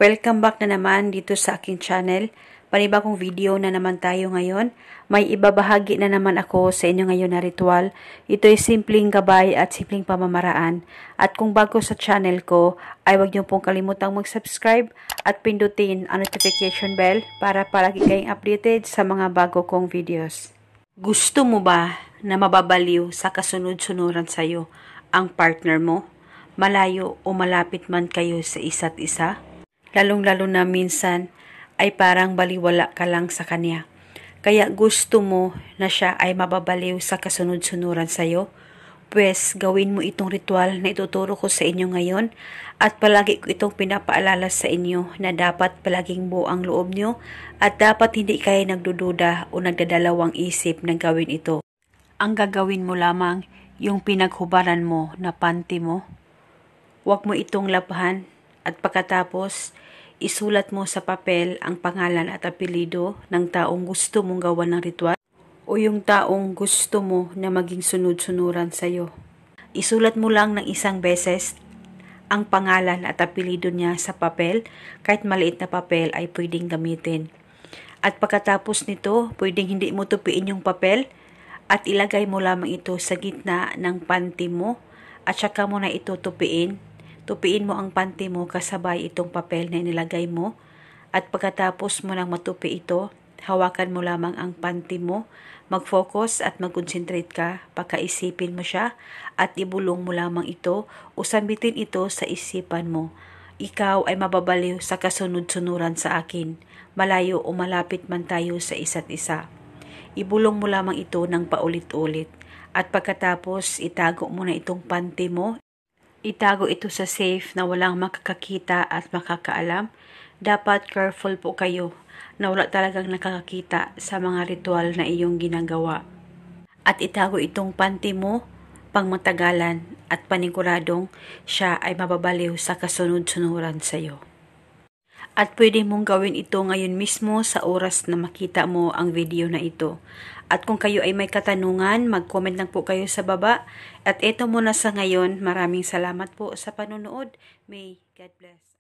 Welcome back na naman dito sa aking channel. Panibagong video na naman tayo ngayon. May ibabahagi na naman ako sa inyo ngayon na ritual. Ito ay simpleng gabay at simpleng pamamaraan. At kung bago sa channel ko, ay huwag niyo pong kalimutang mag-subscribe at pindutin ang notification bell para palagi kayong updated sa mga bago kong videos. Gusto mo ba na mababaliw sa kasunod-sunuran sa'yo ang partner mo? Malayo o malapit man kayo sa isa't isa? Lalong-lalo na minsan ay parang baliwala ka lang sa kanya. Kaya gusto mo na siya ay mababaliw sa kasunod-sunuran sa'yo? Pwes, gawin mo itong ritual na ituturo ko sa inyo ngayon at palagi ko itong pinapaalala sa inyo na dapat palaging buo ang loob nyo at dapat hindi kayo nagdududa o nagdadalawang isip na gawin ito. Ang gagawin mo lamang yung pinaghubaran mo na panty mo. Huwag mo itong labahan at pagkatapos isulat mo sa papel ang pangalan at apelido ng taong gusto mong gawan ng ritual o yung taong gusto mo na maging sunod-sunuran sa'yo. Isulat mo lang ng isang beses ang pangalan at apelido niya sa papel, kahit maliit na papel ay pwedeng gamitin. At pagkatapos nito, pwedeng hindi mo tupiin yung papel at ilagay mo lamang ito sa gitna ng panty mo at saka mo na ito tupiin. Tupiin mo ang panty mo kasabay itong papel na inilagay mo at pagkatapos mo nang matupi ito, hawakan mo lamang ang panty mo, mag-focus at mag-concentrate ka, pagkaisipin mo siya at ibulong mo lamang ito o sambitin ito sa isipan mo. Ikaw ay mababaliw sa kasunod-sunuran sa akin, malayo o malapit man tayo sa isa't isa. Ibulong mo lamang ito ng paulit-ulit at pagkatapos itago mo na itong panty mo. Itago ito sa safe na walang makakakita at makakaalam. Dapat careful po kayo na wala talagang nakakakita sa mga ritual na iyong ginagawa. At itago itong panty mo pang matagalan at paniguradong siya ay mababaliw sa kasunod-sunuran sa iyo. At pwede mong gawin ito ngayon mismo sa oras na makita mo ang video na ito. At kung kayo ay may katanungan, mag-comment lang po kayo sa baba. At ito muna sa ngayon, maraming salamat po sa panonood. May God bless.